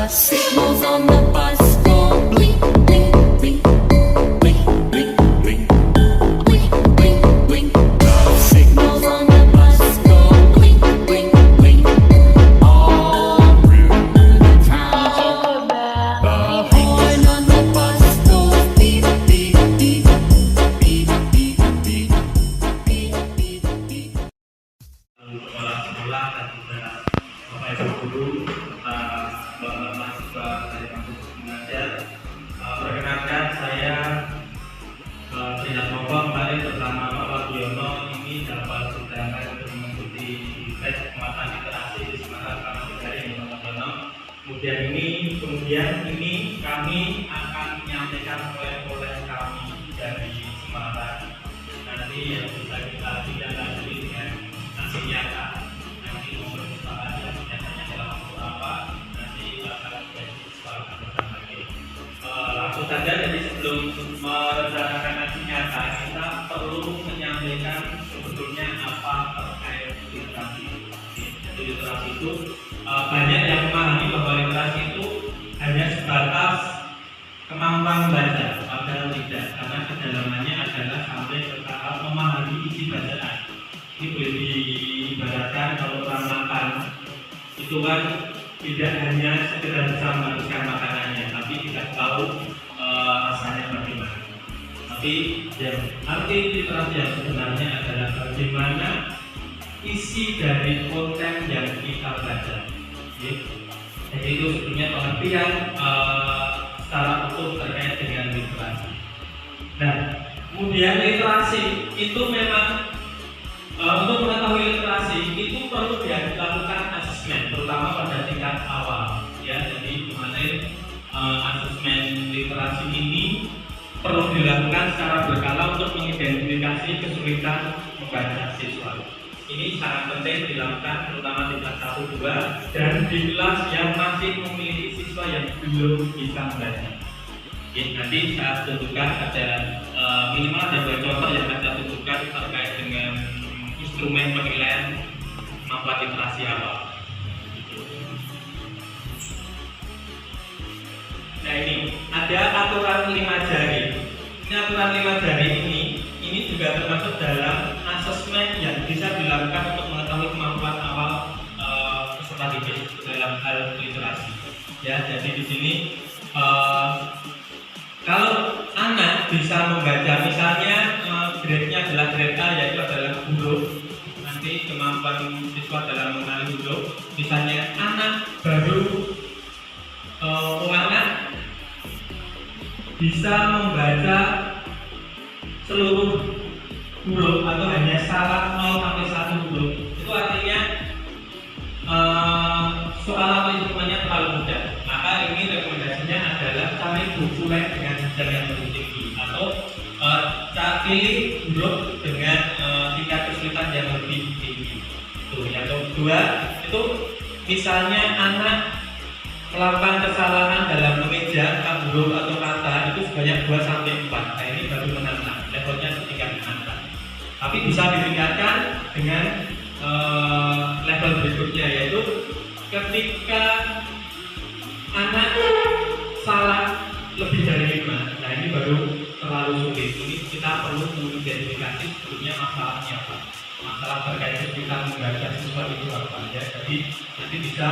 Signals on the bus go blink, blink, blink, blink, blink, blink, blink, blink, blink. Signals on the bus go blink, blink, blink, all through the town. The horn on the bus goes beep, beep, beep, beep, beep, beep, beep, beep, beep. Kepala sekolah dan juga Bapak Ibu guru serta Bapak mahasiswa dari kampus mengajar. Perkenalkan saya tidak mogok kemarin bersama Pak Wagiono ini dapat sedangkan untuk mengikuti tes penguatan literasi di Semarang kampus dari Pak Wagiono. Kemudian ini kami akan menyampaikan oleh kami dari Semarang. Nanti yang bisa kita tidak lanjuti dengan aksi nyata. Nanti pemeriksaan yang nyatanya dalam waktu apa nanti akan menjadi kesepakatan bersama lagi. Langsung saja, jadi sebelum merencanakan aksi nyata kita perlu menyampaikan sebetulnya apa terkait literasi. Jadi literasi itu banyak yang memahami bahwa literasi itu hanya sebatas kemampuan baca, padahal tidak, karena kedalamannya adalah sampai ke tahap memahami isi bacaan. Ini boleh diibaratkan kalau orang makan itu kan tidak hanya sekedar bisa menghabiskan makanannya, tapi tidak tahu rasanya bagaimana. Tapi yang arti literasi yang sebenarnya adalah bagaimana isi dari konten yang kita baca. Jadi itu sebetulnya pengertian secara utuh terkait dengan literasi. Nah, kemudian literasi itu memang untuk mengetahui literasi itu perlu dilakukan asesmen, terutama pada tingkat awal. Ya, jadi kemarin asesmen literasi ini perlu dilakukan secara berkala untuk mengidentifikasi kesulitan membaca siswa. Ini sangat penting dilakukan terutama tingkat 1, 2 dan di kelas yang masih memiliki siswa yang belum bisa membaca. Nanti saya tunjukkan ada minimal ada 2 contoh yang saya tunjukkan terkait dengan instrumen penilaian kemampuan literasi awal. Nah, ini ada aturan 5 jari. Ini aturan 5 jari ini juga termasuk dalam asesmen yang bisa dilakukan untuk mengetahui kemampuan awal peserta didik dalam hal literasi. Ya, jadi di sini kalau anak bisa membaca, misalnya grade-nya adalah grade A, yaitu adalah huruf, nanti kemampuan siswa dalam mengenali huruf. Misalnya anak baru anak bisa membaca seluruh huruf atau hanya salah 0 sampai 1 huruf, itu artinya soal atau instrumennya terlalu mudah. Maka ini rekomendasinya adalah cari buku lain dengan jenjang yang lebih tinggi atau pilih huruf dengan tingkat kesulitan yang lebih tinggi. Yang kedua itu misalnya anak melakukan kesalahan dalam mengeja huruf atau kata itu sebanyak 2 sampai 4. Nah, ini baru menantang, levelnya setingkat menantang. Tapi bisa ditingkatkan dengan level berikutnya, yaitu ketika anak salah lebih dari 5. Nah, ini baru terlalu sulit. Ini kita perlu mengidentifikasi sebetulnya masalahnya apa. Masalah terkait kesulitan membaca siswa itu apa ya. Jadi nanti bisa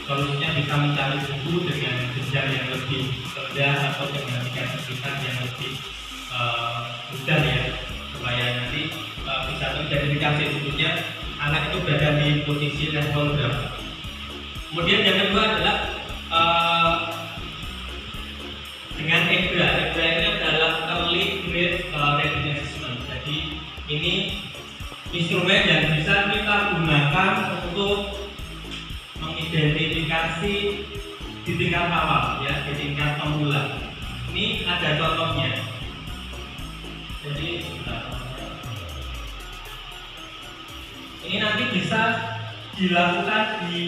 solusinya bisa mencari buku dengan jenjang yang lebih rendah atau dengan tingkat kesulitan yang lebih mudah ya, supaya nanti bisa teridentifikasi sebetulnya anak itu berada di posisi level berapa. Kemudian yang kedua adalah dengan EGRA. EGRA ini adalah Early Grade Readiness Assessment. Jadi ini instrumen yang bisa kita gunakan untuk mengidentifikasi di tingkat awal ya, di tingkat pemula. Ini ada contohnya. Jadi ini nanti bisa dilakukan di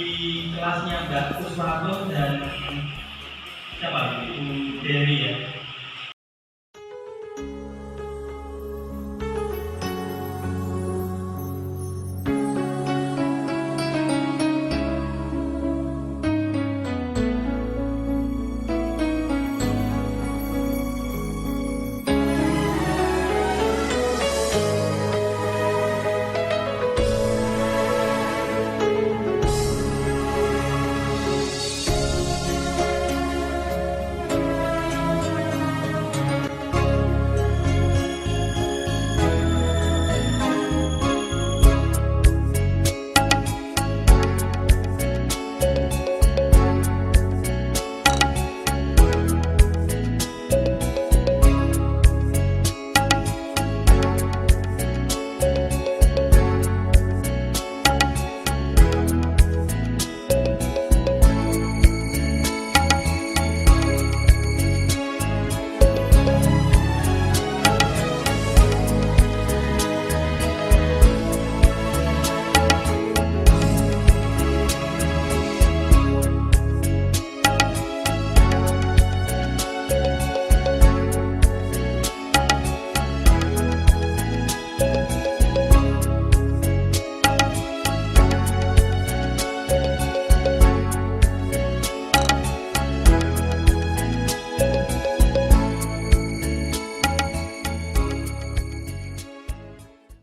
kelasnya Mbak Kuswarto dan siapa Ibu Dewi ya.